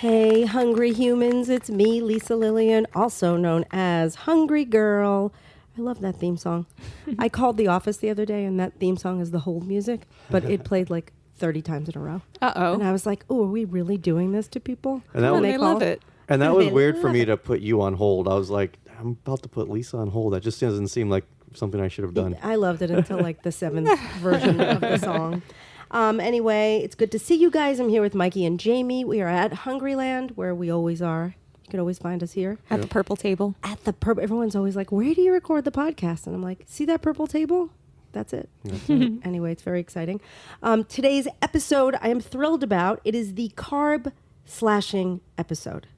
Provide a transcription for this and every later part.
Hey, hungry humans, it's me, Lisa Lillian, also known as Hungry Girl. I love that theme song. I called The Office the other day, and that theme song is the hold music, but it played like 30 times in a row. Uh-oh. And I was like, oh, are we really doing this to people? And that They love it. And that was They weird for love me it. to put you on hold. I was like, I'm about to put Lisa on hold. That just doesn't seem like something I should have done. I loved it until like the 7th version of the song. Anyway, it's good to see you guys. I'm here with Mikey and Jamie. We are at Hungryland, where we always are. You can always find us here. At the purple table. At the purple, everyone's always like, where do you record the podcast? And I'm like, see that purple table? That's it. Anyway, it's very exciting. Today's episode I am thrilled about. It is the Carb-Slashing episode.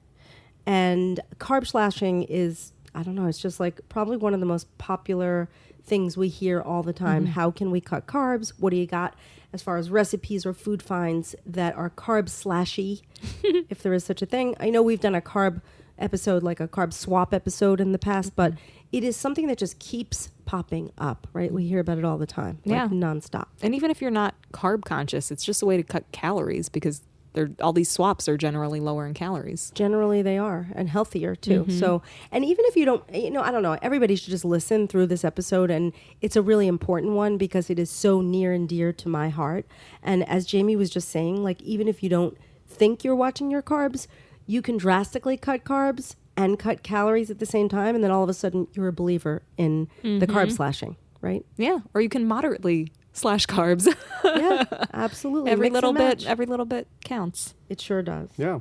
And Carb-Slashing is, I don't know, it's just like probably one of the most popular things we hear all the time. How can we cut carbs? What do you got as far as recipes or food finds that are carb-slashy, if there is such a thing? I know we've done a carb episode, like a carb swap episode in the past, but it is something that just keeps popping up, right? We hear about it all the time, like nonstop. And even if you're not carb conscious, it's just a way to cut calories because all these swaps are generally lower in calories. Generally they are, and healthier too. So, and even if you don't, I don't know, everybody should just listen through this episode, and it's a really important one because it is so near and dear to my heart. And as Jamie was just saying, like, even if you don't think you're watching your carbs, you can drastically cut carbs and cut calories at the same time, and then all of a sudden you're a believer in the carb slashing, right? Yeah, or you can moderately slash carbs. Yeah, absolutely. every Mix and match. little bit counts. It sure does. Yeah.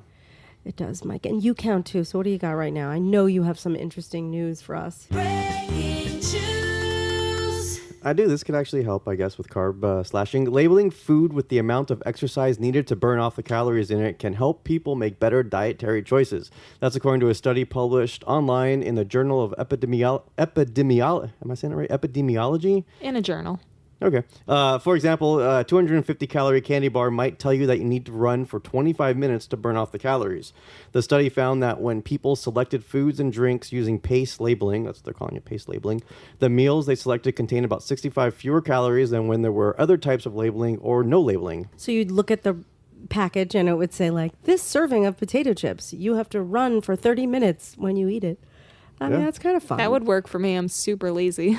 It does, Mike. And you count too. So what do you got right now? I know you have some interesting news for us. Breaking news. I do. This could actually help, I guess, with carb slashing. Labeling food with the amount of exercise needed to burn off the calories in it can help people make better dietary choices. That's according to a study published online in the Journal of Am I saying it right? Epidemiology? In a journal. Okay. For example, 250 calorie candy bar might tell you that you need to run for 25 minutes to burn off the calories. The study found that when people selected foods and drinks using PACE labeling, that's what they're calling it, PACE labeling, the meals they selected contained about 65 fewer calories than when there were other types of labeling or no labeling. So you'd look at the package and it would say like, this serving of potato chips, you have to run for 30 minutes when you eat it. I mean, that's kind of fun. That would work for me. I'm super lazy.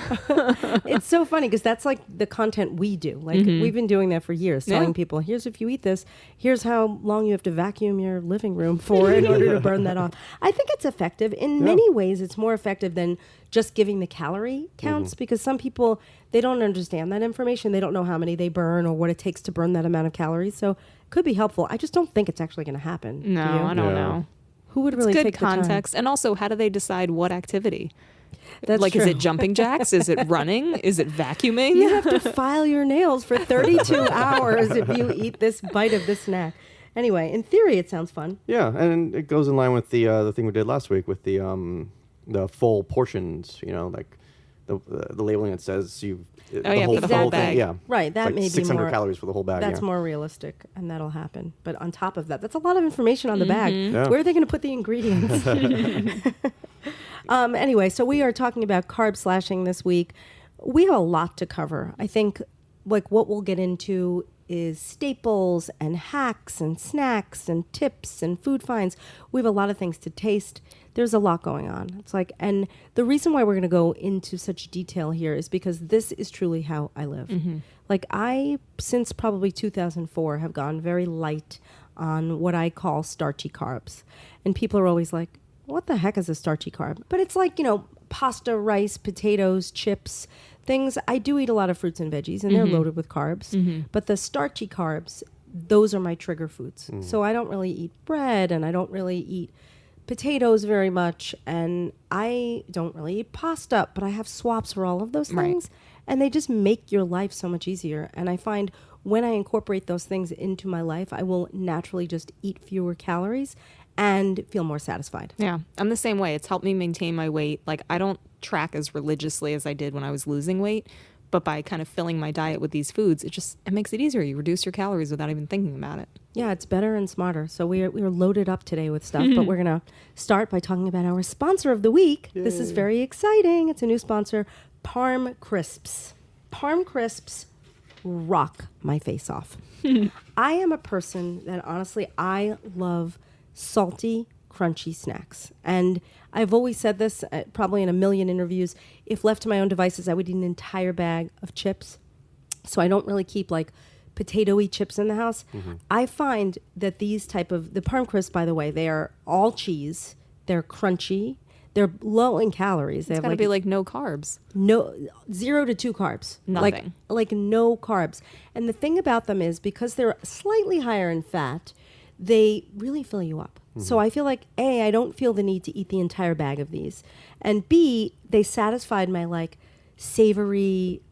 It's so funny because that's like the content we do. Like we've been doing that for years, telling people, here's if you eat this, here's how long you have to vacuum your living room for in order to burn that off. I think it's effective. In many ways, it's more effective than just giving the calorie counts because some people, they don't understand that information. They don't know how many they burn or what it takes to burn that amount of calories. So it could be helpful. I just don't think it's actually going to happen. No, Do you? I don't know. Who would It's really good take the time? context. And also, how do they decide what activity? That's like, true. is it jumping jacks? Is it running? Is it vacuuming? You have to file your nails for 32 hours if you eat this bite of this snack. Anyway, in theory, it sounds fun. Yeah, and it goes in line with the thing we did last week with the full portions, like the labeling that says you for the whole bag. Yeah. Right, that like may be 600 more calories for the whole bag. That's more realistic, and that'll happen. But on top of that, that's a lot of information on the bag. Yeah. Where are they going to put the ingredients? Anyway, so we are talking about carb slashing this week. We have a lot to cover. I think like what we'll get into is staples and hacks and snacks and tips and food finds. We have a lot of things to taste. There's a lot going on. It's like, and the reason why we're going to go into such detail here is because this is truly how I live. Like I, since probably 2004, have gone very light on what I call starchy carbs. And people are always like, what the heck is a starchy carb? But it's like, pasta, rice, potatoes, chips, things. I do eat a lot of fruits and veggies, and they're loaded with carbs. But the starchy carbs, those are my trigger foods. So I don't really eat bread, and I don't really eat potatoes very much, and I don't really eat pasta, but I have swaps for all of those things. And they just make your life so much easier. And I find when I incorporate those things into my life, I will naturally just eat fewer calories and feel more satisfied. Yeah, I'm the same way. It's helped me maintain my weight. Like, I don't track as religiously as I did when I was losing weight, but by kind of filling my diet with these foods, it makes it easier. You reduce your calories without even thinking about it. Yeah, it's better and smarter. So we are loaded up today with stuff, but we're going to start by talking about our sponsor of the week. Yay. This is very exciting. It's a new sponsor, Parm Crisps. Parm Crisps rock my face off. I am a person that honestly, I love salty, crunchy snacks. And I've always said this, probably in a million interviews, if left to my own devices, I would eat an entire bag of chips. So I don't really keep like potato-y chips in the house. I find that these type of, the Parm Crisps, by the way, they are all cheese. They're crunchy. They're low in calories. They It's have got to like be like no carbs. no 0 to 2 carbs. Nothing. Like no carbs. And the thing about them is because they're slightly higher in fat, they really fill you up. So I feel like A, I don't feel the need to eat the entire bag of these. And B, they satisfied my like savory,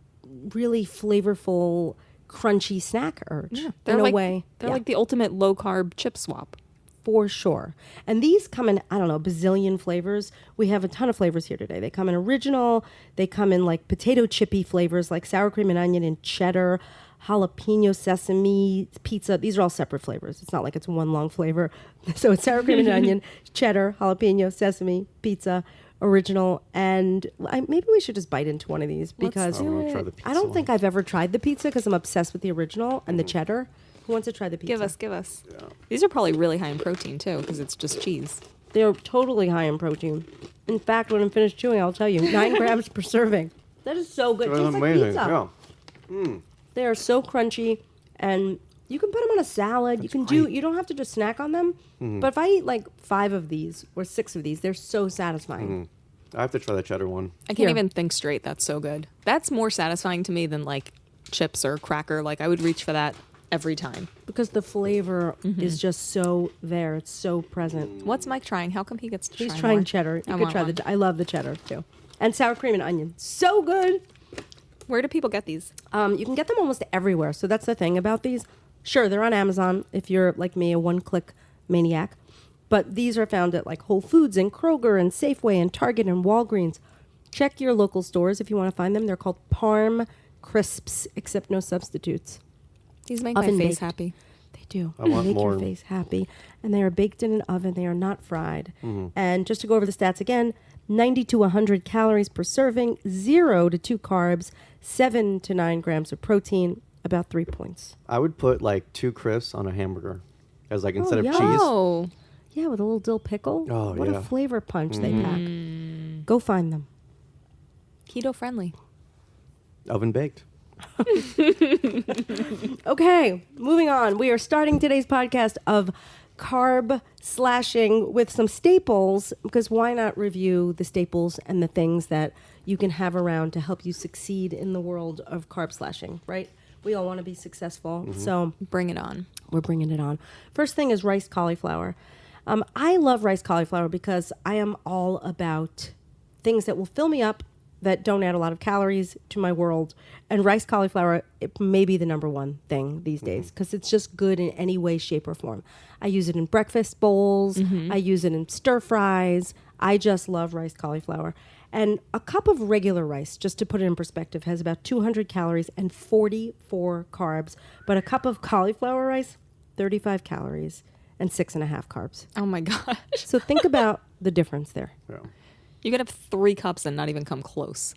really flavorful, crunchy snack urge. They're in a like, way. They're Yeah. like the ultimate low carb chip swap. For sure. And these come in, I don't know, a bazillion flavors. We have a ton of flavors here today. They come in original. They come in like potato chippy flavors like sour cream and onion and cheddar, jalapeno sesame, pizza. These are all separate flavors. It's not like it's one long flavor. So it's sour cream and onion, cheddar, jalapeno, sesame, pizza, original. And maybe we should just bite into one of these because I'm gonna try the pizza I don't one. think I've ever tried the pizza because I'm obsessed with the original and the cheddar. Who wants to try the pizza? Give us. These are probably really high in protein too, because it's just cheese. They're totally high in protein. In fact, when I'm finished chewing, I'll tell you, 9 grams per serving. That is so good. That's Tastes like amazing. pizza. Yeah. They are so crunchy, and you can put them on a salad. You don't have to just snack on them. But if I eat like 5 of these or 6 of these, they're so satisfying. I have to try the cheddar one. I can't Here. even think straight. That's so good. That's more satisfying to me than like chips or cracker. Like I would reach for that every time. Because the flavor is just so there. It's so present. What's Mike trying? How come he gets to He's try trying more? cheddar. You I could want try one. I love the cheddar too. And sour cream and onion. So good. Where do people get these? You can get them almost everywhere. So that's the thing about these. Sure, they're on Amazon if you're like me, a one-click maniac. But these are found at like Whole Foods and Kroger and Safeway and Target and Walgreens. Check your local stores if you want to find them. They're called Parm Crisps, except no substitutes. These make Oven my face baked. happy. They do. I want They make more. your face happy. And they are baked in an oven. They are not fried. And just to go over the stats again, 90 to 100 calories per serving, 0 to 2 carbs, 7 to 9 grams of protein, about 3 points. I would put like 2 crisps on a hamburger as like instead of yeah. cheese. Oh, Yeah, with a little dill pickle. Oh, what yeah. a flavor punch they pack. Go find them. keto friendly. Oven baked. Okay, moving on. We are starting today's podcast of carb slashing with some staples because why not review the staples and the things that you can have around to help you succeed in the world of carb slashing, right? We all want to be successful. So Bring it on. we're bringing it on. First thing is rice cauliflower. I love rice cauliflower because I am all about things that will fill me up that don't add a lot of calories to my world. And rice cauliflower, it may be the number one thing these days because it's just good in any way, shape, or form. I use it in breakfast bowls. I use it in stir fries. I just love rice cauliflower. And a cup of regular rice, just to put it in perspective, has about 200 calories and 44 carbs. But a cup of cauliflower rice, 35 calories and 6.5 carbs. Oh my gosh. So think about the difference there. Yeah. You could have 3 cups and not even come close.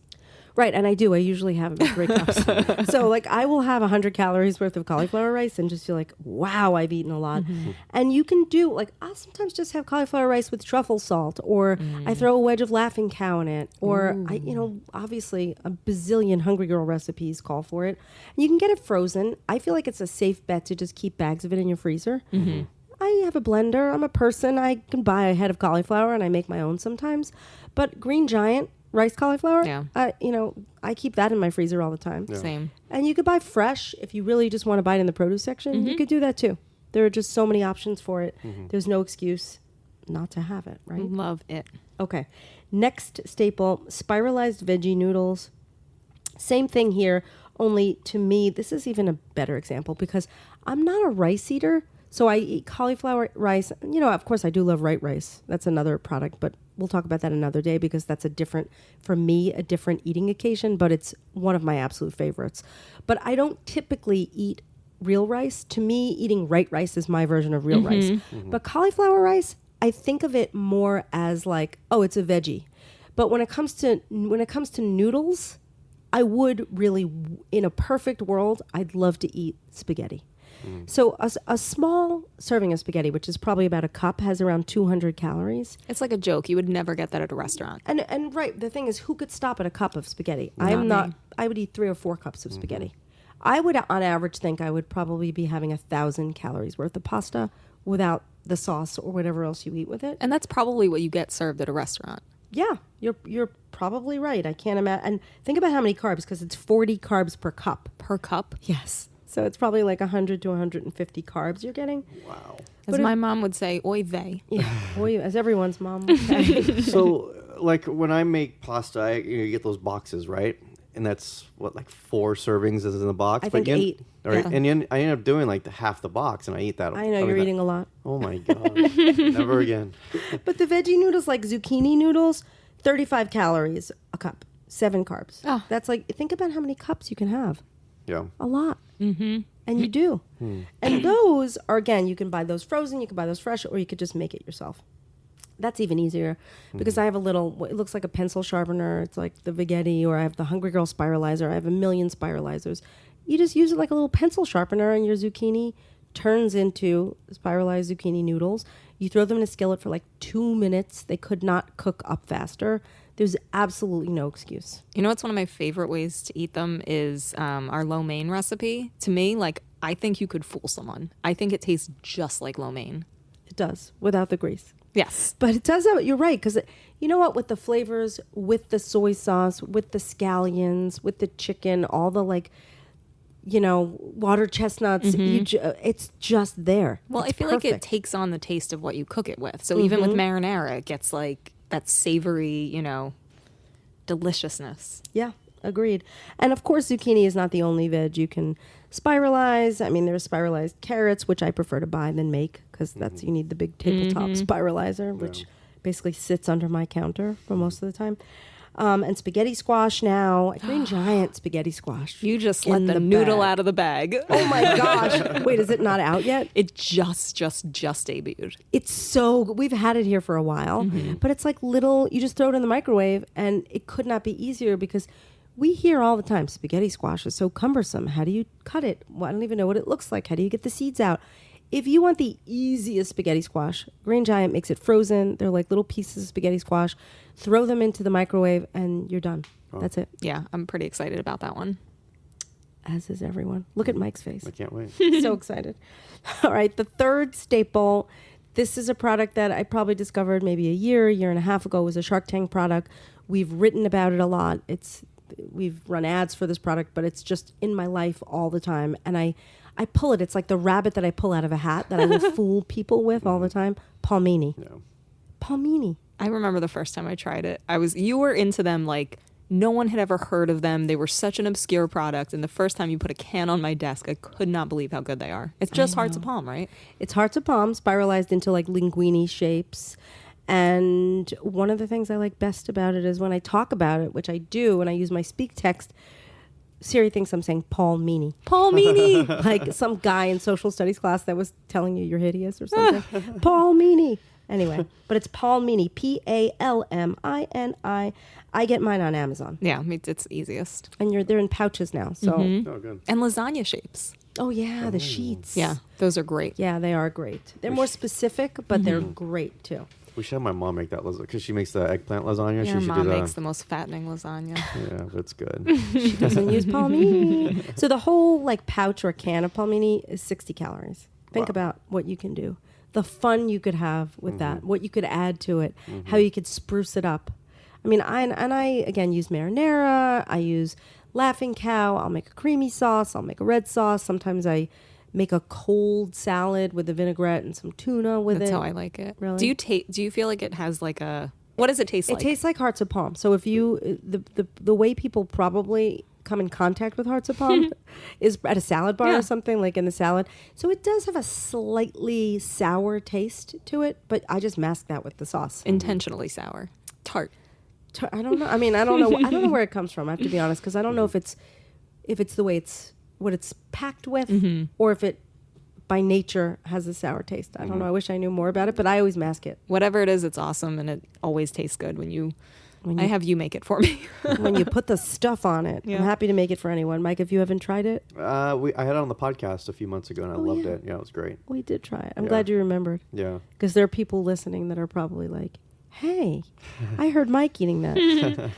Right, and I do. I usually have about 3 cups. So, like, I will have 100 calories worth of cauliflower rice and just feel like, wow, I've eaten a lot. And you can do, like, I'll sometimes just have cauliflower rice with truffle salt, or I throw a wedge of Laughing Cow in it, or, obviously a bazillion Hungry Girl recipes call for it. And you can get it frozen. I feel like it's a safe bet to just keep bags of it in your freezer. I have a blender. I'm a person. I can buy a head of cauliflower and I make my own sometimes. But Green Giant rice cauliflower, Yeah. I keep that in my freezer all the time. Same. And you could buy fresh if you really just want to buy it in the produce section. You could do that too. There are just so many options for it. There's no excuse not to have it, right? Love it. Okay. Next staple, spiralized veggie noodles. Same thing here, only to me, this is even a better example because I'm not a rice eater. So I eat cauliflower rice. Of course, I do love white rice. That's another product, but we'll talk about that another day because that's a different eating occasion, but it's one of my absolute favorites. But I don't typically eat real rice. To me, eating white rice is my version of real rice. But cauliflower rice, I think of it more as like, oh, it's a veggie. But when it comes to noodles, I would really, in a perfect world, I'd love to eat spaghetti. So a small serving of spaghetti, which is probably about a cup, has around 200 calories. It's like a joke. You would never get that at a restaurant. And right, the thing is, who could stop at a cup of spaghetti? Not me. I would eat 3 or 4 cups of spaghetti. I would, on average, think I would probably be having 1,000 calories worth of pasta without the sauce or whatever else you eat with it. And that's probably what you get served at a restaurant. Yeah, you're probably right. I can't imagine. And think about how many carbs, because it's 40 carbs per cup. Per cup? Yes. So it's probably like 100 to 150 carbs you're getting. Wow. As my mom would say, oy vey. Yeah, boy, as everyone's mom would say. So, like when I make pasta, you get those boxes, right? And that's what, like 4 servings is in the box. I think But 8. All right, Yeah. and then I end up doing like half the box, and I eat that. I know you're eating a lot. Oh my god! Never again. But the veggie noodles, like zucchini noodles, 35 calories a cup, 7 carbs. Oh. That's like, think about how many cups you can have. Yeah. A lot. Mm-hmm. And you do. And those are, again, you can buy those frozen, you can buy those fresh, or you could just make it yourself. That's even easier because I have a little, it looks like a pencil sharpener. It's like the Veggetti, or I have the Hungry Girl spiralizer. I have a million spiralizers. You just use it like a little pencil sharpener, and your zucchini turns into spiralized zucchini noodles. You throw them in a skillet for like 2 minutes. They could not cook up faster. There's absolutely no excuse. You know what's one of my favorite ways to eat them is our lo mein recipe. To me, like, I think you could fool someone. I think it tastes just like lo mein. It does, without the grease. Yes. But it does have, you're right, because you know what, with the flavors, with the soy sauce, with the scallions, with the chicken, all the like, you know, water chestnuts, it's just there. Well, It's I feel like it perfect. takes on the taste of what you cook it with. So even with marinara, it gets like that savory, you know, deliciousness. Yeah, agreed. And of course, zucchini is not the only veg you can spiralize. I mean, there's spiralized carrots, which I prefer to buy than make, because that's, you need the big tabletop spiralizer, which basically sits under my counter for most of the time. And spaghetti squash now, Green Giant spaghetti squash. You just in let the noodle bag. out of the bag. Oh my gosh. Wait, is it not out yet? It just debuted. It's so good. We've had it here for a while, but it's like little, you just throw it in the microwave, and it could not be easier, because we hear all the time, spaghetti squash is so cumbersome. How do you cut it? Well, I don't even know what it looks like. How do you get the seeds out? If you want the easiest spaghetti squash, Green Giant makes it frozen. They're like little pieces of spaghetti squash. Throw them into the microwave and you're done. That's it. Yeah, I'm pretty excited about that one. As is everyone. Look at Mike's face. I can't wait. So excited. All right, the third staple. This is a product that I probably discovered maybe a year and a half ago. It was a Shark Tank product. We've written about it a lot. We've run ads for this product, but it's just in my life all the time. And I pull it. It's like the rabbit that I pull out of a hat that I will fool people with all the time. Palmini. Yeah. Palmini. I remember the first time I tried it. You were into them like no one had ever heard of them. They were such an obscure product. And the first time you put a can on my desk, I could not believe how good they are. It's just hearts of palm, right? It's hearts of palm spiralized into like linguine shapes. And one of the things I like best about it is when I talk about it, which I do, and I use my speak text, Siri thinks I'm saying Paul Meany. Paul Meany. Like some guy in social studies class that was telling you you're hideous or something. Paul Meany. Anyway, but it's Paul Meany. Palmini. I get mine on Amazon. Yeah, it's easiest. And they're in pouches now. So, Oh, good. And lasagna shapes. oh yeah, the sheets. Yeah, those are great. Yeah, they are great. They're more specific, but they're great too. We should have my mom make that lasagna, because she makes the eggplant lasagna. Your she should mom do that. makes the most fattening lasagna. Yeah, that's good. She doesn't use palmini. So the whole like pouch or can of palmini is 60 calories. Think Wow. about what you can do. The fun you could have with that, what you could add to it, how you could spruce it up. I mean, I again use marinara, I use Laughing Cow, I'll make a creamy sauce, I'll make a red sauce. Sometimes I make a cold salad with a vinaigrette and some tuna with That's it. how I like it. Really? Do you feel like it has like a, what does it taste It like? tastes like hearts of palm. So if you the way people probably come in contact with hearts of palm is at a salad bar Yeah. or something, like in the salad. So it does have a slightly sour taste to it, but I just mask that with the sauce. Intentionally sour. Tart. I don't know. I mean, I don't know. I don't know where it comes from. I have to be honest, because I don't know if it's the way it's what it's packed with, or if it by nature has a sour taste. I don't know. I wish I knew more about it, but I always mask it. Whatever it is, it's awesome, and it always tastes good when you When I you, have you make it for me. when you put the stuff on it. Yeah. I'm happy to make it for anyone. Mike, if you haven't tried it, I had it on the podcast a few months ago, and I loved yeah. it. Yeah, it was great. we did try it. I'm Yeah. glad you remembered. Yeah. Because there are people listening that are probably like, hey, I heard Mike eating that.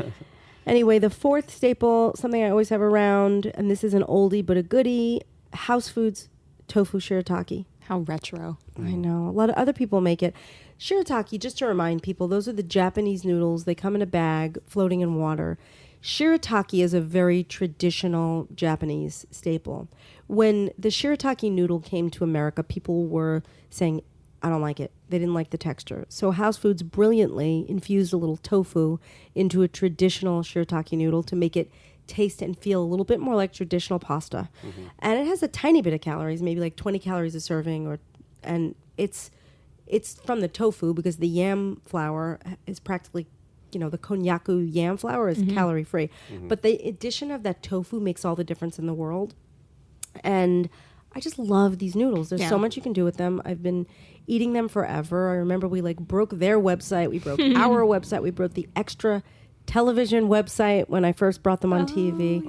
Anyway, the fourth staple, something I always have around, and this is an oldie but a goodie, House Foods tofu shirataki. How retro. I know. A lot of other people make it. Shirataki, just to remind people, those are the Japanese noodles. They come in a bag floating in water. Shirataki is a very traditional Japanese staple. When the shirataki noodle came to America, people were saying, I don't like it. They didn't like the texture. So House Foods brilliantly infused a little tofu into a traditional shirataki noodle to make it taste and feel a little bit more like traditional pasta. And it has a tiny bit of calories, maybe like 20 calories a serving, and it's from the tofu because the yam flour is practically, the konnyaku yam flour is calorie free. But the addition of that tofu makes all the difference in the world. And I just love these noodles. There's so much you can do with them. I've been eating them forever. I remember we broke their website. We broke our website. We broke the Extra television website when I first brought them on TV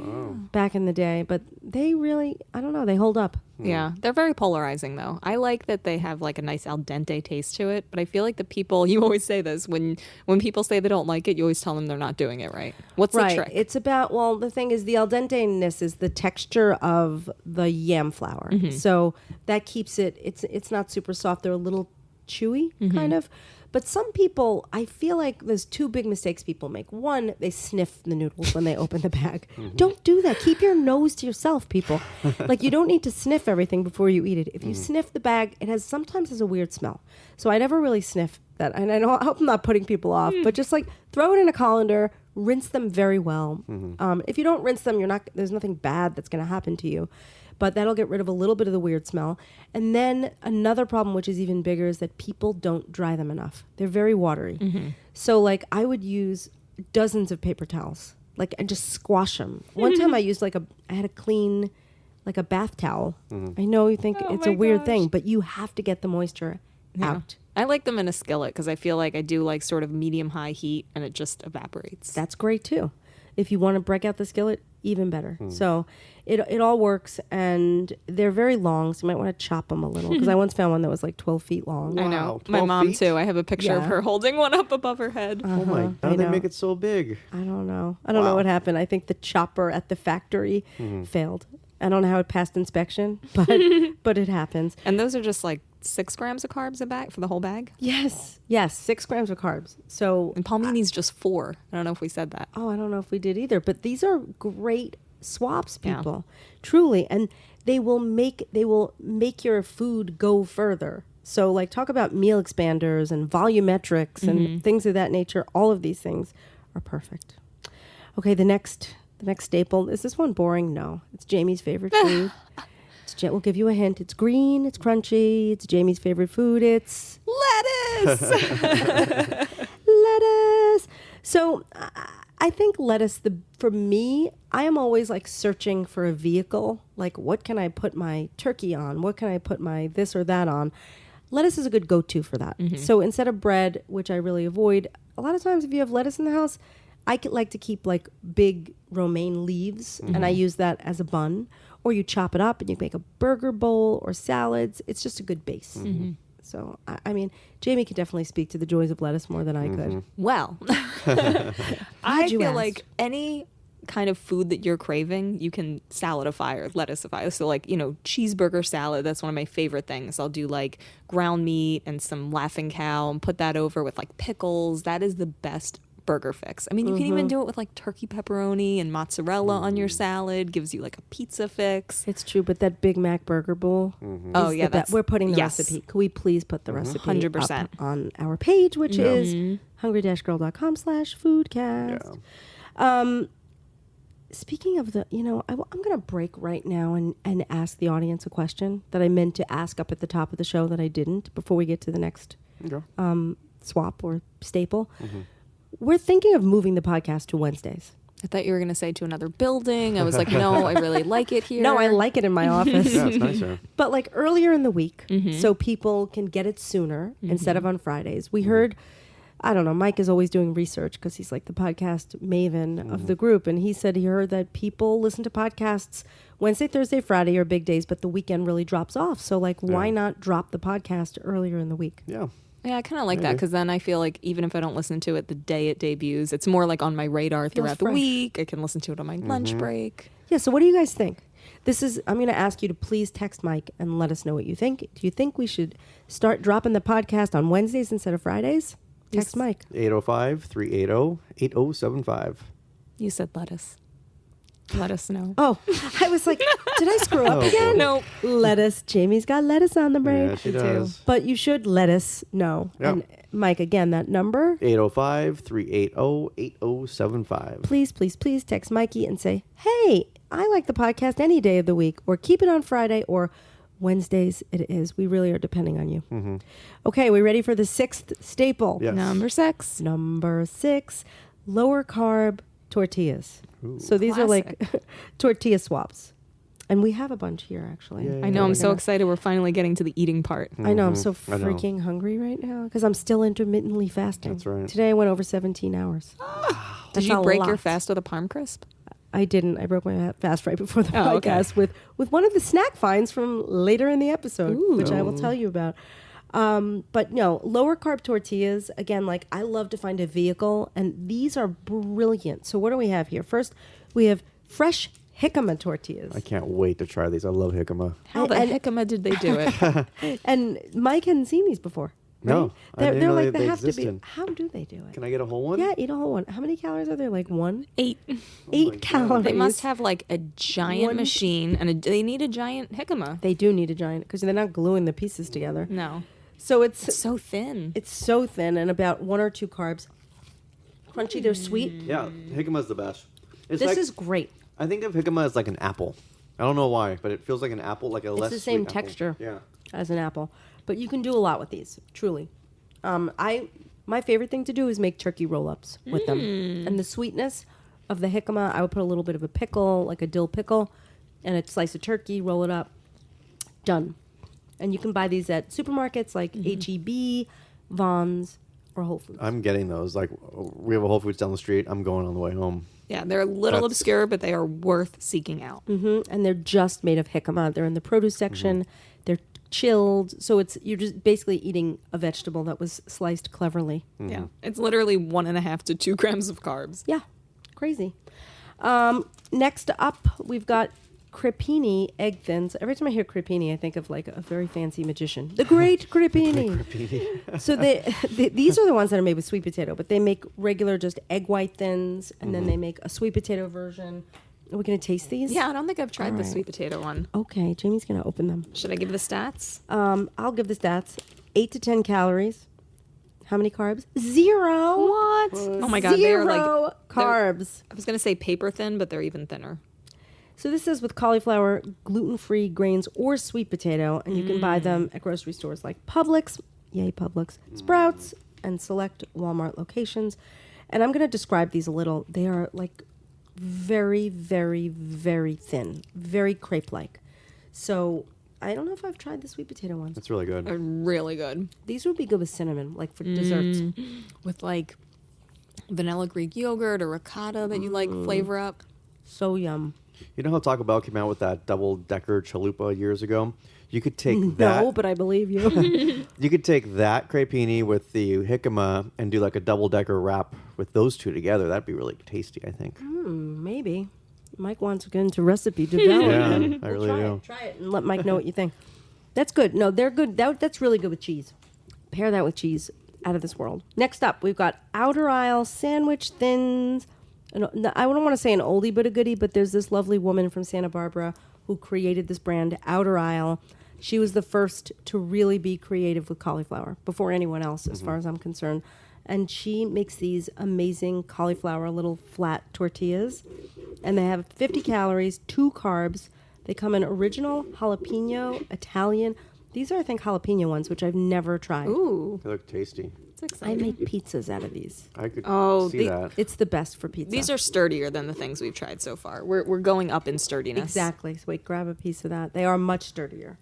back in the day. But they really, I don't know, they hold up. Yeah, they're very polarizing though. I like that they have like a nice al dente taste to it, but I feel like the people, you always say this, when people say they don't like it, you always tell them they're not doing it right. What's the trick? It's about, the thing is the al dente-ness is the texture of the yam flour. So that keeps it's not super soft. They're a little chewy kind of. But some people, I feel like there's two big mistakes people make. One, they sniff the noodles when they open the bag. Don't do that. Keep your nose to yourself, people. Like, you don't need to sniff everything before you eat it. If you sniff the bag, sometimes has a weird smell. So I never really sniff that. And I hope I'm not putting people off, but just like throw it in a colander, rinse them very well. If you don't rinse them, there's nothing bad that's going to happen to you. But that'll get rid of a little bit of the weird smell. And then another problem, which is even bigger, is that people don't dry them enough. They're very watery. So like I would use dozens of paper towels, and just squash them. One time I used I had a clean, a bath towel. I know you think it's a weird thing, but you have to get the moisture out. I like them in a skillet because I feel like I do like sort of medium-high heat and it just evaporates. That's great too. If you want to break out the skillet, even better. So it all works, and they're very long, so you might want to chop them a little, because I once found one that was 12 feet long. I Wow, know. My 12 mom feet? too. I have a picture of Yeah. her holding one up above her head. Oh my! How I did they know. make it so big? I don't know. I don't know what happened. I think the chopper at the factory failed. I don't know how it passed inspection, but it happens. And those are just like 6 grams of carbs a bag for the whole bag. Yes, 6 grams of carbs. So, And palmini's just 4. I don't know if we said that. I don't know if we did either, but these are great swaps, Yeah. people, truly, and they will make your food go further. So, talk about meal expanders and volumetrics and things of that nature. All of these things are perfect. Okay, the next staple, is this one boring? No, it's Jamie's favorite food. We'll give you a hint. It's green, it's crunchy, it's Jamie's favorite food. It's Lettuce! lettuce. So I think lettuce, for me, I am always searching for a vehicle. What can I put my turkey on? What can I put my this or that on? Lettuce is a good go-to for that. So instead of bread, which I really avoid, a lot of times if you have lettuce in the house, I like to keep big romaine leaves, and I use that as a bun. Or you chop it up and you make a burger bowl or salads. It's just a good base. So, I mean, Jamie could definitely speak to the joys of lettuce more than I could. Well, I you feel ask. like any kind of food that you're craving, you can saladify or lettuceify. So cheeseburger salad, that's one of my favorite things. I'll do ground meat and some Laughing Cow and put that over with pickles. That is the best burger fix. I mean, you can even do it with turkey pepperoni and mozzarella on your salad. Gives you a pizza fix. It's true, but that Big Mac burger bowl. Oh is yeah, the best. We're putting the yes. recipe. Could we please put the recipe 100%. up on our page, which is hungry-girl.com/foodcast. Speaking of I'm going to break right now and ask the audience a question that I meant to ask up at the top of the show that I didn't before we get to the next swap or staple. We're thinking of moving the podcast to Wednesdays. I thought you were going to say to another building. I was like, no, I really like it here. No, I like it in my office. Yeah, it's nicer. But earlier in the week, so people can get it sooner instead of on Fridays. We heard I don't know. Mike is always doing research because he's like the podcast maven of the group. And he said he heard that people listen to podcasts Wednesday, Thursday, Friday are big days, but the weekend really drops off. So, like, why not drop the podcast earlier in the week? Yeah. Yeah, I kind of like that Maybe. because then I feel like even if I don't listen to it the day it debuts, it's more like on my radar throughout the fresh. week. I can listen to it on my lunch break. Yeah, so what do you guys think? I'm going to ask you to please text Mike and let us know what you think. Do you think we should start dropping the podcast on Wednesdays instead of Fridays? Text Mike. 805-380-8075. You said lettuce. Let us know. Oh, I was like, did I screw up Oh, again? boy. Nope. Lettuce. Jamie's got lettuce on the brain. Yeah, she Me too. does. But you should let us know. Yeah. And Mike, again, that number, 805-380-8075. please, please, please text Mikey and say, hey, I like the podcast any day of the week, or keep it on Friday, or Wednesdays it is. We really are depending on you. Okay, we ready for the sixth staple? Yes. Number 6. Number 6, lower carb tortillas. So these are like tortilla swaps. And we have a bunch here, actually. Yay. I know. I'm We're so gonna- excited. We're finally getting to the eating part. I know. I'm so I know. freaking hungry right now because I'm still intermittently fasting. That's right. Today I went over 17 hours. Did That's you a break your lot. fast with a Parm Crisp? I didn't. I broke my fast right before the Oh, okay. podcast with one of the snack finds from later in the episode, Ooh. which I will tell you about. But no, lower carb tortillas, again, like I love to find a vehicle, and these are brilliant. So what do we have here? First, we have fresh jicama tortillas. I can't wait to try these. I love jicama. How the And- heckama did they do it? And Mike hadn't seen these before. Right? No, I didn't they're know like they have to be. existed. How do they do it? Can I get a whole one? Yeah, eat a whole one. How many calories are there? Like 1? 8. 8 calories. They must have like a giant One- machine, and they need a giant jicama. They do need a giant because they're not gluing the pieces together. No, So it's so thin. it's so thin and about 1 or 2 carbs. Crunchy, they're sweet. Yeah, jicama's the best. It's This like, is great. I think of jicama as like an apple. I don't know why, but it feels like an apple, like a less It's the same sweet apple. texture Yeah. as an apple, but you can do a lot with these. Truly, my favorite thing to do is make turkey roll-ups with them, and the sweetness of the jicama. I would put a little bit of a pickle, like a dill pickle, and a slice of turkey. Roll it up. Done. And you can buy these at supermarkets like H-E-B, Vons, or Whole Foods. I'm getting those. Like, we have a Whole Foods down the street. I'm going on the way home. Yeah, they're a little That's- obscure, but they are worth seeking out. And they're just made of jicama. They're in the produce section. They're chilled, so you're just basically eating a vegetable that was sliced cleverly. Yeah, it's literally 1.5 to 2 grams of carbs. Yeah, crazy. Next up, we've got crepini egg thins. Every time I hear crepini, I think of like a very fancy magician, the Great Crepini. So these are the ones that are made with sweet potato, but they make regular just egg white thins, and then they make a sweet potato version. Are we gonna taste these? Yeah, I don't think I've tried the Alright. sweet potato one. Okay, Jamie's gonna open them. Should I give the stats? I'll give the stats: 8 to 10 calories. How many carbs? 0. What? Oh my god, they are like Zero carbs. I was gonna say paper thin, but they're even thinner. So this is with cauliflower, gluten-free grains, or sweet potato, and you can buy them at grocery stores like Publix, yay Publix, Sprouts, and select Walmart locations. And I'm going to describe these a little. They are like very, very, very thin, very crepe-like. So I don't know if I've tried the sweet potato ones. It's really good. They're really good. These would be good with cinnamon, like for desserts. With like vanilla Greek yogurt or ricotta that you like flavor up. So yum. You know how Taco Bell came out with that double-decker chalupa years ago? You could take that. No, but I believe you. You could take that crepini with the jicama and do like a double-decker wrap with those two together. That'd be really tasty, I think. Maybe. Mike wants to get into recipe Yeah, development. I really try do. It, try it and let Mike know what you think. That's good. No, they're good. That's really good with cheese. Pair that with cheese. Out of this world. Next up, we've got Outer Aisle Sandwich Thins. I don't want to say an oldie but a goodie, but there's this lovely woman from Santa Barbara who created this brand, Outer Aisle. She was the first to really be creative with cauliflower before anyone else, as far as I'm concerned. And she makes these amazing cauliflower little flat tortillas. And they have 50 calories, 2 carbs. They come in original, jalapeno, Italian. These are, I think, jalapeno ones, which I've never tried. Ooh, They look tasty. it's I exciting. make pizzas out of these. I could Oh, see that. It's the best for pizza. These are sturdier than the things we've tried so far. We're going up in sturdiness. exactly. So wait, grab a piece of that. They are much sturdier.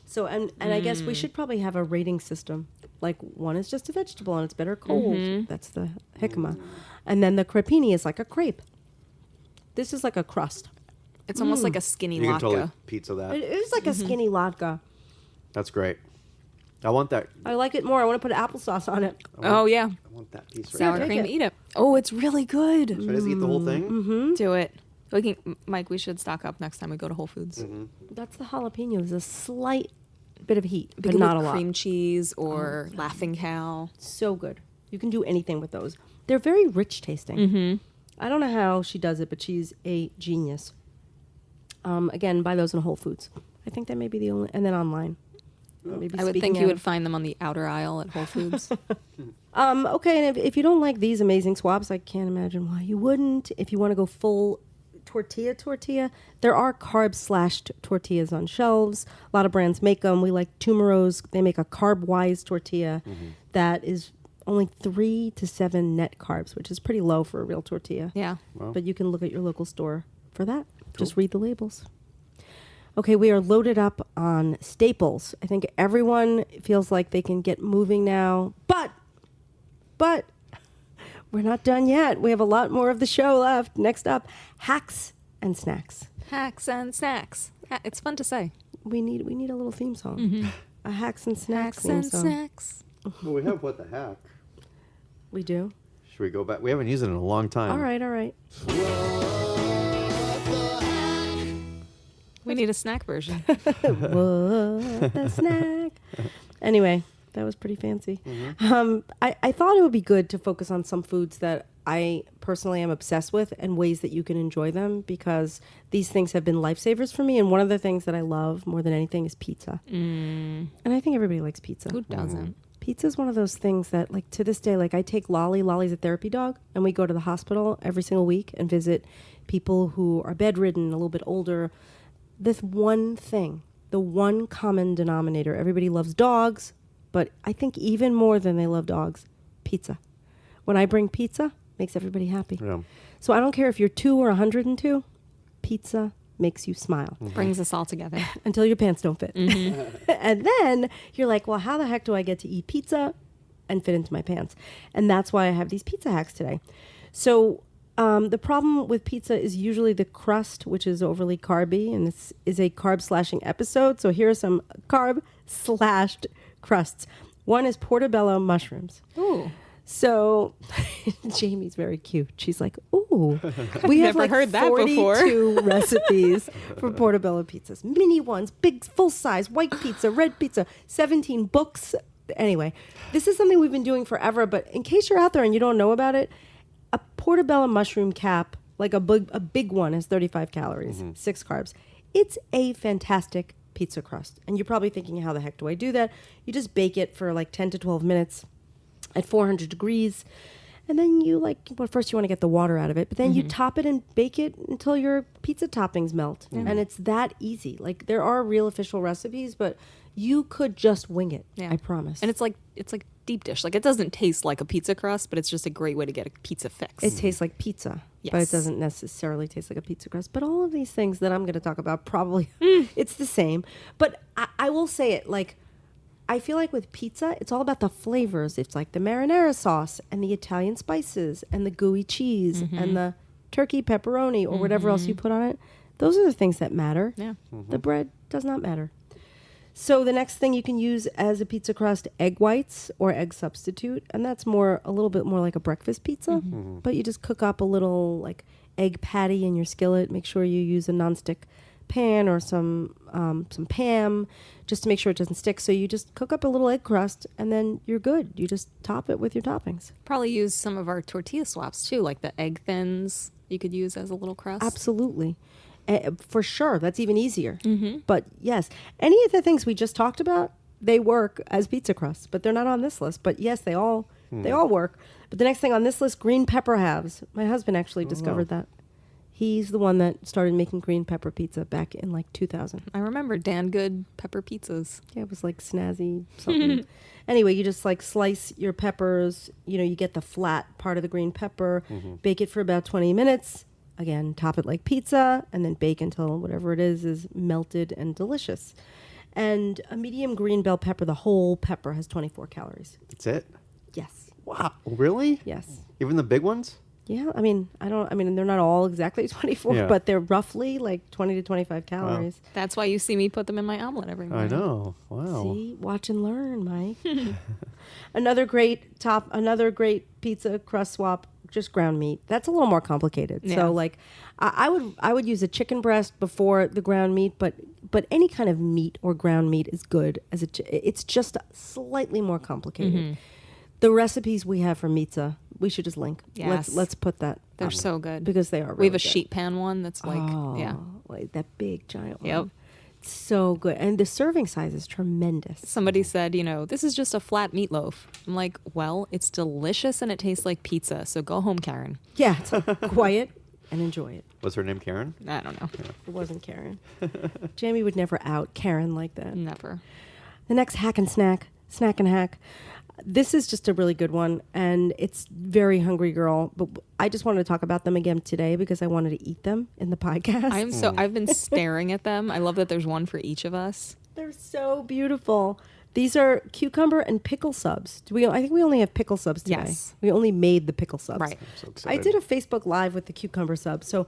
So, and I guess we should probably have a rating system. Like, one is just a vegetable and it's better cold. That's the jicama. And then the crepini is like a crepe. This is like a crust. It's almost like a skinny You can latke. totally pizza that. It is like a skinny latke. That's great. I want that. I like it more. I want to put applesauce on it. Oh, yeah. I want that piece right Sour there. take cream. it. Eat it. Oh, it's really good. Should I just eat the whole thing? Do it. We can, Mike, we should stock up next time we go to Whole Foods. That's the jalapenos. A slight bit of heat, but Big not a with lot. cream cheese or Laughing Cow. So good. You can do anything with those. They're very rich tasting. I don't know how she does it, but she's a genius. Again, buy those in Whole Foods. I think that may be the only, and then online. Maybe I would speaking think you out. would find them on the outer aisle at Whole Foods. Okay, and if you don't like these amazing swaps, I can't imagine why you wouldn't. If you want to go full tortilla, there are carb-slashed tortillas on shelves. A lot of brands make them. We like Tumero's. They make a carb-wise tortilla that is only 3 to 7 net carbs, which is pretty low for a real tortilla. Yeah. Wow. But you can look at your local store for that. Just read the labels. Okay, we are loaded up on staples. I think everyone feels like they can get moving now, but we're not done yet. We have a lot more of the show left. Next up, hacks and snacks. Hacks and snacks. It's fun to say. We need a little theme song. A hacks and snacks Hacks theme and song. snacks. Well, we have what the heck. We do. Should we go back? We haven't used it in a long time. All right. We need a snack version. What the snack? Anyway, that was pretty fancy. I thought it would be good to focus on some foods that I personally am obsessed with and ways that you can enjoy them, because these things have been lifesavers for me. And one of the things that I love more than anything is pizza. And I think everybody likes pizza. Who doesn't? Pizza is one of those things that, like, to this day, like, I take Lolly. Lolly's a therapy dog, and we go to the hospital every single week and visit people who are bedridden, a little bit older. This one thing, the one common denominator, everybody loves dogs, but I think even more than they love dogs, pizza. When I bring pizza, makes everybody happy. Yeah. So I don't care if you're 2 or 102, pizza makes you smile Brings us all together. until your pants don't fit. And then you're like, well, how the heck do I get to eat pizza and fit into my pants? And that's why I have these pizza hacks today. So the problem with pizza is usually the crust, which is overly carby, and this is a carb-slashing episode. So here are some carb-slashed crusts. One is portobello mushrooms. Ooh. So Jamie's very cute. She's like, ooh, we have Never like heard that 42 before. recipes for portobello pizzas. Mini ones, big full size, white pizza, red pizza, 17 books. Anyway, this is something we've been doing forever, but in case you're out there and you don't know about it, a portobello mushroom cap, like a big one, is 35 calories, 6 carbs. It's a fantastic pizza crust. And you're probably thinking, how the heck do I do that? You just bake it for like 10 to 12 minutes at 400 degrees. And then you first you want to get the water out of it, but then you top it and bake it until your pizza toppings melt. And it's that easy. Like, there are real official recipes, but you could just wing it. Yeah. I promise. And it's like deep dish. Like, it doesn't taste like a pizza crust, but it's just a great way to get a pizza fix. It tastes like pizza, but it Yes. doesn't necessarily taste like a pizza crust. But all of these things that I'm going to talk about, probably it's the same. But I will say it, like, I feel like with pizza, it's all about the flavors. It's like the marinara sauce and the Italian spices and the gooey cheese and the turkey pepperoni or whatever else you put on it. Those are the things that matter. Yeah. The bread does not matter. So the next thing you can use as a pizza crust, egg whites or egg substitute. And that's a little bit more like a breakfast pizza. But you just cook up a little like egg patty in your skillet. Make sure you use a nonstick pan or some Pam just to make sure it doesn't stick. So you just cook up a little egg crust and then you're good. You just top it with your toppings. Probably use some of our tortilla swaps too, like the egg thins you could use as a little crust. Absolutely. For sure. That's even easier. But yes, any of the things we just talked about, they work as pizza crusts, but they're not on this list. But yes, they all work. But the next thing on this list, green pepper halves. My husband actually discovered that. He's the one that started making green pepper pizza back in like 2000. I remember Dan Good pepper pizzas. Yeah, it was like snazzy something. Anyway, you just like slice your peppers. You know, you get the flat part of the green pepper, bake it for about 20 minutes. Again, top it like pizza, and then bake until whatever it is melted and delicious. And a medium green bell pepper, the whole pepper, has 24 calories. That's it? Yes. Wow. Really? Yes. Even the big ones? Yeah, I mean, they're not all exactly 24, Yeah. but they're roughly like 20 to 25 calories. That's why you see me put them in my omelet every morning. I know. Wow. See, watch and learn, Mike. Another great pizza crust swap, just ground meat. That's a little more complicated. Yeah. So like, I would use a chicken breast before the ground meat, but any kind of meat or ground meat is good it's just slightly more complicated. The recipes we have for pizza, we should just link. Yes. Let's put that. They're up, so good. because they are. We have really a good. sheet pan one that's like, yeah. Like that big giant one. Yep. So good. And the serving size is tremendous. Somebody said, this is just a flat meatloaf. I'm like, well, it's delicious and it tastes like pizza. So go home, Karen. Yeah, it's quiet and enjoy it. Was her name Karen? I don't know. It wasn't Karen. Jamie would never out Karen like that. Never. The next hack and snack and hack. This is just a really good one, and it's very hungry girl, but I just wanted to talk about them again today because I wanted to eat them in the podcast. I've been staring at them. I love that there's one for each of us. They're so beautiful. These are cucumber and pickle subs. I think we only have pickle subs today. Yes. We only made the pickle subs. Right. I'm so I excited. did a Facebook Live with the cucumber sub. So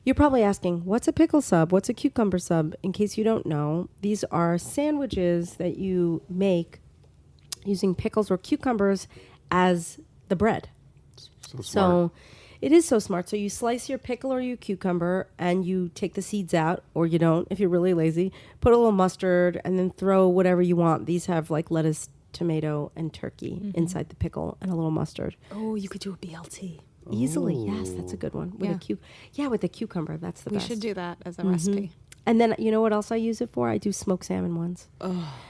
you're probably asking, what's a pickle sub? What's a cucumber sub? In case you don't know, these are sandwiches that you make using pickles or cucumbers as the bread. So smart. So it is so smart. So you slice your pickle or your cucumber and you take the seeds out, or you don't if you're really lazy. Put a little mustard and then throw whatever you want. These have like lettuce, tomato, and turkey inside the pickle and a little mustard. Oh, you could do a BLT. Easily, yes, that's a good one. With with the cucumber, that's the We best. should do that as a recipe. And then you know what else I use it for? I do smoked salmon ones.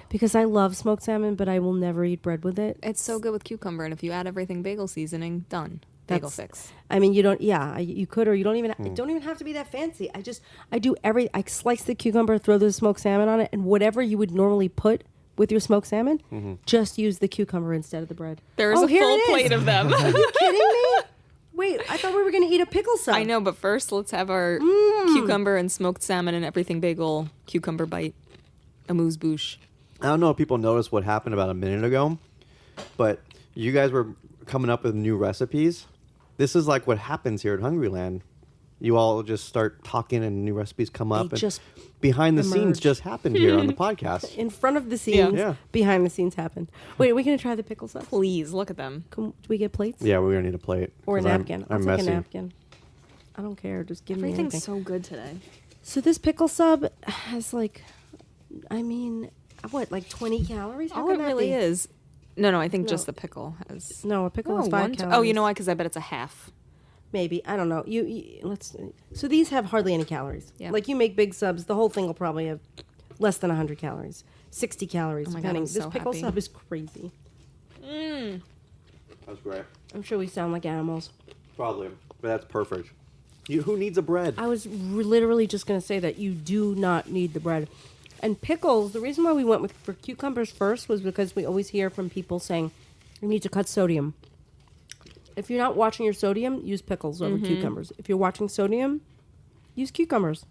Because I love smoked salmon, but I will never eat bread with it. It's so good with cucumber, and if you add everything bagel seasoning, done. Bagel fix. I mean, you don't. Yeah, you could, or you don't even. It don't even have to be that fancy. I slice the cucumber, throw the smoked salmon on it, and whatever you would normally put with your smoked salmon, just use the cucumber instead of the bread. There's Oh, a here full it is. plate of them. Are you kidding me? Wait, I thought we were going to eat a pickle sub. I know, but first let's have our cucumber and smoked salmon and everything bagel cucumber bite. Amuse bouche. I don't know if people noticed what happened about a minute ago, but you guys were coming up with new recipes. This is like what happens here at Hungryland. You all just start talking and new recipes come up. They And just behind the emerge. scenes just happened here on the podcast. In front of the scenes, Yeah. behind the scenes happened. Wait, are we going to try the pickle sub? Please look at them. Do we get plates? Yeah, we're going to need a plate. Or a 'cause I'm- napkin? I'm I'll messy. take a napkin. I don't care. Just give me Everything's anything. so good today. So this pickle sub has like 20 calories? How All can it that really be? is. No, I think No. just the pickle has. No, a pickle is 5 one, calories. oh, you know why? Because I bet it's a half. Maybe. I don't know. Let's. So these have hardly any calories. Yeah. Like you make big subs, the whole thing will probably have less than 100 calories. 60 calories, Oh my God, depending. I'm This so pickle happy. sub is crazy. That's great. I'm sure we sound like animals. Probably. But that's perfect. Who needs a bread? I was literally just going to say that you do not need the bread. And pickles, the reason why we went for cucumbers first was because we always hear from people saying you need to cut sodium. If you're not watching your sodium, use pickles over cucumbers. If you're watching sodium, use cucumbers.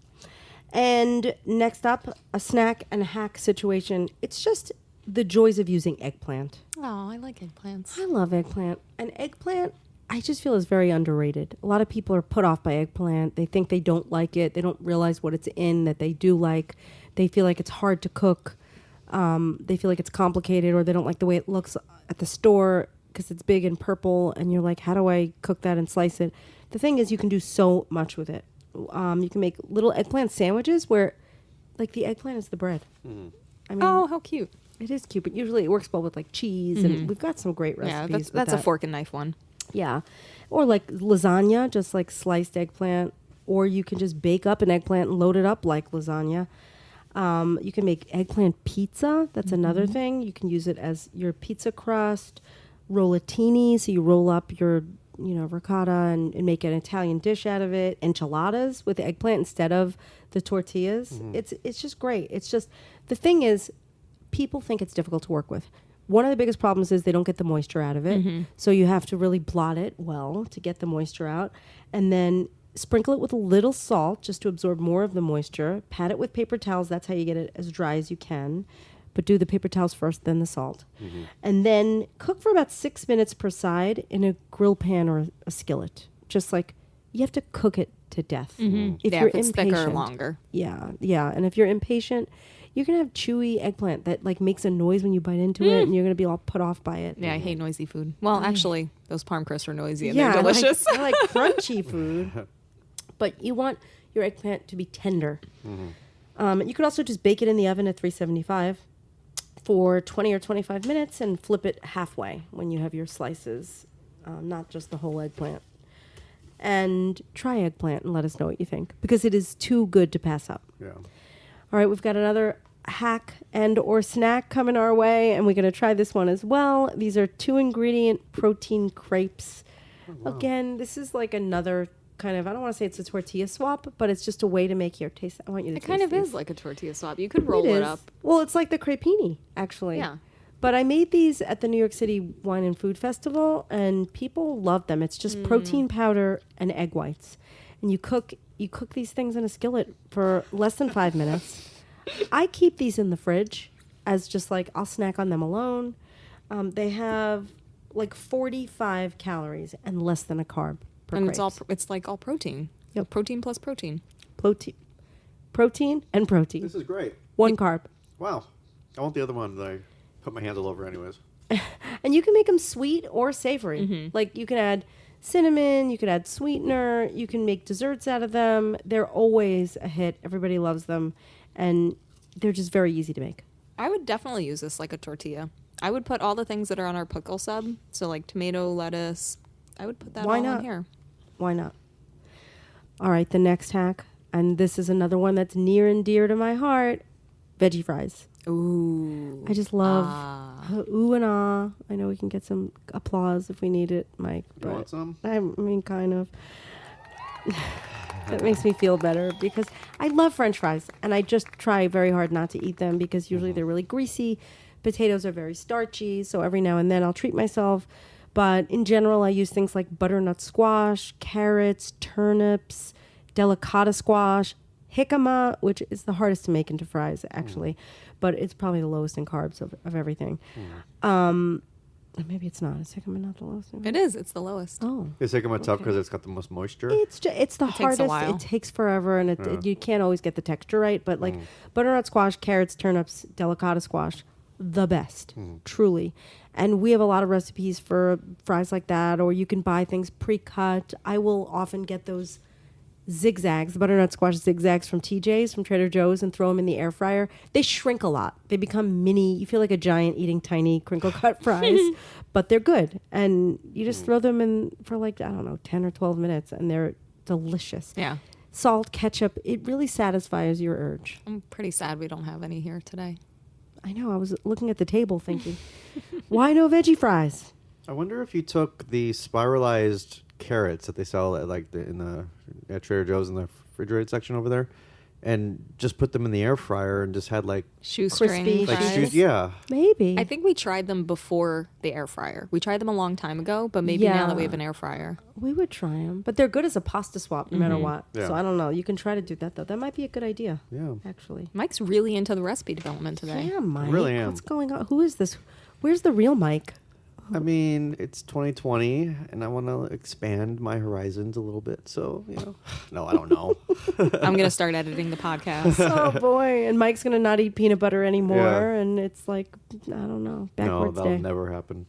And next up, a snack and hack situation. It's just the joys of using eggplant. Oh, I like eggplants. I love eggplant. And eggplant, I just feel is very underrated. A lot of people are put off by eggplant. They think they don't like it. They don't realize what it's in that they do like. They feel like it's hard to cook. They feel like it's complicated, or they don't like the way it looks at the store because it's big and purple. And you're like, how do I cook that and slice it? The thing is, you can do so much with it. You can make little eggplant sandwiches where, like, the eggplant is the bread. I mean, Oh, how cute. it is cute, but usually it works well with like cheese, and we've got some great recipes. Yeah, with that's a that. fork and knife one. Yeah. Or like lasagna, just like sliced eggplant. Or you can just bake up an eggplant and load it up like lasagna. You can make eggplant pizza. That's another thing. You can use it as your pizza crust. Rollatini, so you roll up your ricotta and make an Italian dish out of it. Enchiladas with the eggplant instead of the tortillas. It's just great. It's just, the thing is, people think it's difficult to work with. One of the biggest problems is they don't get the moisture out of it. So you have to really blot it well to get the moisture out. And then Sprinkle it with a little salt just to absorb more of the moisture. Pat it with paper towels. That's how you get it as dry as you can. But do the paper towels first, then the salt. And then cook for about 6 minutes per side in a grill pan or a skillet. Just like you have to cook it to death. If Yeah, you're if it's thicker or impatient, longer. yeah. And if you're impatient, you're gonna have chewy eggplant that like makes a noise when you bite into it, and you're gonna be all put off by it. Yeah, I hate noisy food. Well, actually, those parm crisps are noisy and Yeah, they're delicious. I like crunchy food, but you want your eggplant to be tender. You could also just bake it in the oven at 375 for 20 or 25 minutes and flip it halfway when you have your slices, not just the whole eggplant. And try eggplant and let us know what you think, because it is too good to pass up. Yeah. All right, we've got another hack and or snack coming our way, and we're going to try this one as well. These are 2-ingredient protein crepes. Again, this is like another kind of, I don't want to say it's a tortilla swap, but it's just a way to make your taste. I want you to It taste kind of these. is like a tortilla swap. You could roll it is. up. Well, it's like the crepini, actually. Yeah. But I made these at the New York City Wine and Food Festival, and people love them. It's just protein powder and egg whites, and you cook these things in a skillet for less than 5 minutes. I keep these in the fridge as just like I'll snack on them alone. They have like 45 calories and less than a carb per And crepes. it's like all protein. Yep. Protein plus protein. Protein and protein. This is great. One carb. Wow. I want the other one that I put my hands all over anyways. And you can make them sweet or savory. Like you can add cinnamon, you could add sweetener, you can make desserts out of them. They're always a hit. Everybody loves them. And they're just very easy to make. I would definitely use this like a tortilla. I would put all the things that are on our pickle sub. So like tomato, lettuce. I would put that Why all not? in here. Why not? All right, the next hack, and this is another one that's near and dear to my heart, veggie fries. Ooh. I just love ooh and ah. I know we can get some applause if we need it, Mike. You But want some? I mean, kind of. That makes me feel better because I love French fries, and I just try very hard not to eat them because usually they're really greasy. Potatoes are very starchy, so every now and then I'll treat myself. But in general, I use things like butternut squash, carrots, turnips, delicata squash, jicama, which is the hardest to make into fries, actually. But it's probably the lowest in carbs of everything. Maybe it's not. Is jicama not the lowest? It is. It's the lowest. Oh. It's taking my tough because it's got the most moisture. It's the takes a hardest. while. It takes forever, and you can't always get the texture right. But like butternut squash, carrots, turnips, delicata squash, the best, truly. And we have a lot of recipes for fries like that, or you can buy things pre-cut. I will often get those zigzags, the butternut squash zigzags from TJ's, from Trader Joe's, and throw them in the air fryer. They shrink a lot. They become mini. You feel like a giant eating tiny crinkle cut fries, but they're good. And you just throw them in for like, I don't know, 10 or 12 minutes, and they're delicious. Yeah. Salt, ketchup, it really satisfies your urge. I'm pretty sad we don't have any here today. I know. I was looking at the table thinking, why no veggie fries? I wonder if you took the spiralized carrots that they sell at at Trader Joe's in the refrigerated section over there, and just put them in the air fryer and just had like Shoestring Crispy like fries. fries. yeah. Maybe. I think we tried them before the air fryer. We tried them a long time ago, but maybe now that we have an air fryer. We would try them, but they're good as a pasta swap no matter what. Yeah. So I don't know. You can try to do that though. That might be a good idea. Yeah. Actually. Mike's really into the recipe development today. Yeah, Mike. really am. What's going on? Who is this? Where's the real Mike? I mean, it's 2020, and I want to expand my horizons a little bit. So, no, I don't know. I'm going to start editing the podcast. Oh boy! And Mike's gonna not eat peanut butter anymore, Yeah. and it's like I don't know. No, Backwards that'll day. never happen.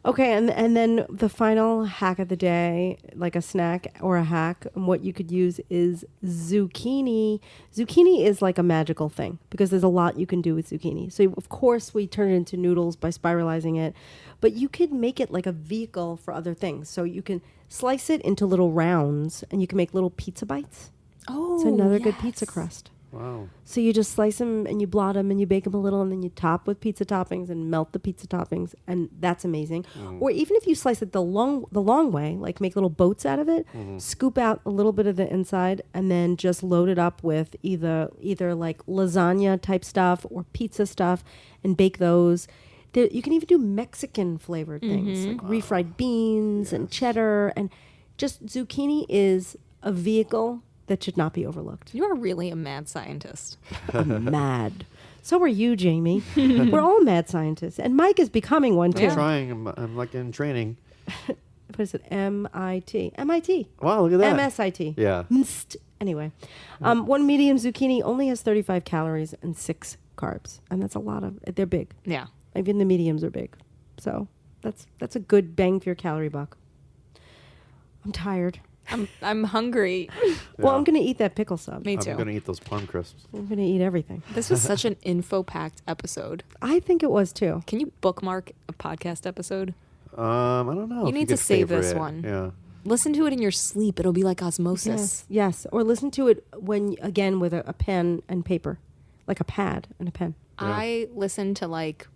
Okay, and then the final hack of the day, like a snack or a hack, and what you could use is zucchini. Zucchini is like a magical thing because there's a lot you can do with zucchini. So of course we turn it into noodles by spiralizing it, but you could make it like a vehicle for other things. So you can slice it into little rounds, and you can make little pizza bites. Oh, It's another good pizza crust. Wow. So you just slice them and you blot them and you bake them a little, and then you top with pizza toppings and melt the pizza toppings, and that's amazing. Or even if you slice it the long way, like make little boats out of it, scoop out a little bit of the inside, and then just load it up with either like lasagna type stuff or pizza stuff, and bake those. You can even do Mexican flavored things like refried beans and cheddar, and just zucchini is a vehicle that should not be overlooked. You are really a mad scientist. I'm mad. So are you, Jamie. We're all mad scientists. And Mike is becoming one, too. Yeah. Trying. I'm like in training. What is it? MIT. MIT. Wow, look at that. MSIT. Yeah. Mst. Anyway, one medium zucchini only has 35 calories and 6 carbs. And that's a lot of, they're big. Yeah. Even the mediums are big. So that's a good bang for your calorie buck. I'm tired. I'm hungry. Well, Yeah. I'm going to eat that pickle sub. Me I'm too. going to eat those plum crisps. I'm going to eat everything. This was such an info-packed episode. I think it was too. Can you bookmark a podcast episode? I don't know. You if need to could save this favorite it. one. Yeah. Listen to it in your sleep. It'll be like osmosis. Yes. Yes. Or listen to it when, again, with a pen and paper, like a pad and a pen. I listen to like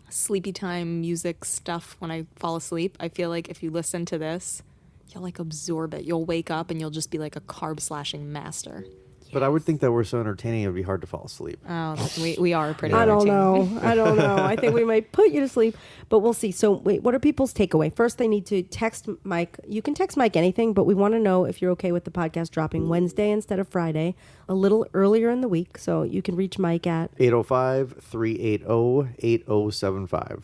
sleepy time music stuff when I fall asleep. I feel like if you listen to this, you'll like absorb it. You'll wake up and you'll just be like a carb slashing master. But I would think that we're so entertaining it would be hard to fall asleep. Oh, we are pretty. I don't entertaining. know. I don't know. I think we might put you to sleep, but we'll see. So wait, what are people's takeaway? First, they need to text Mike. You can text Mike anything, but we want to know if you're okay with the podcast dropping Wednesday instead of Friday, a little earlier in the week. So you can reach Mike at 805-380-8075.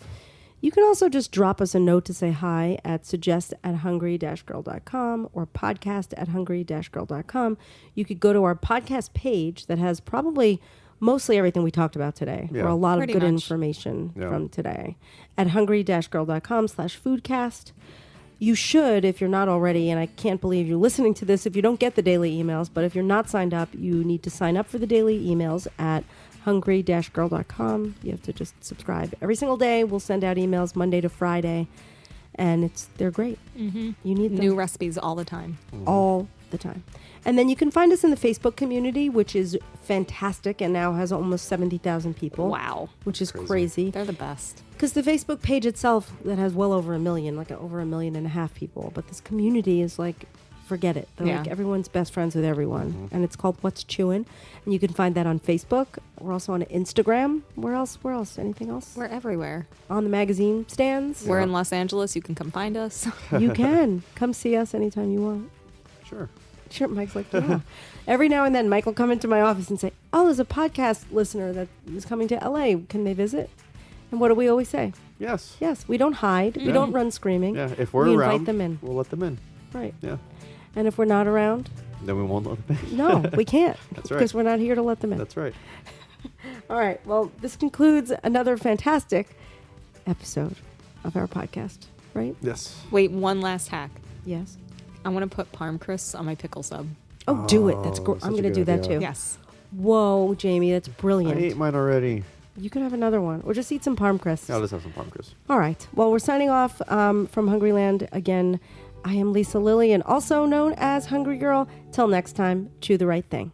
You can also just drop us a note to say hi at suggest@hungry-girl.com or podcast@hungry-girl.com. You could go to our podcast page that has probably mostly everything we talked about today, Yeah. or a lot Pretty of good much. information Yeah. from today at hungry-girl.com/foodcast. You should, if you're not already, and I can't believe you're listening to this if you don't get the daily emails, but if you're not signed up, you need to sign up for the daily emails at hungry-girl.com. You have to just subscribe. Every single day, we'll send out emails Monday to Friday, and they're great. Mm-hmm. You need them New recipes all the time. all the time. And then you can find us in the Facebook community, which is fantastic and now has almost 70,000 people. Wow. Which is crazy. They're the best. Because the Facebook page itself, that has well over 1 million, like over 1.5 million people. But this community is like, forget it. They're Yeah. like everyone's best friends with everyone. And it's called What's Chewin'. And you can find that on Facebook. We're also on Instagram. Where else? Anything else? We're everywhere. On the magazine stands. We're in Los Angeles. You can come find us. You can. Come see us anytime you want. Sure. Sure, Mike's like, yeah. Every now and then, Mike will come into my office and say, oh, there's a podcast listener that is coming to LA. Can they visit? And what do we always say? Yes. Yes, we don't hide. We Yeah. don't run screaming. Yeah. If we're we around, invite them in. we'll let them in. Right. Yeah. And if we're not around, Then we won't let them in. no, we can't. That's right. Because we're not here to let them in. That's right. All right. Well, this concludes another fantastic episode of our podcast, right? Yes. Wait, one last hack. Yes. I want to put parm crisps on my pickle sub. Oh, do it. That's Oh, great. I'm such a going to do good that idea. too. Yes. Whoa, Jamie, that's I brilliant. ate mine already. You can have another one. Or just eat some parm crisps. I'll just have some plum crisps. All right. Well, we're signing off from Hungryland again. I am Lisa Lilly, and also known as Hungry Girl. Till next time, chew the right thing.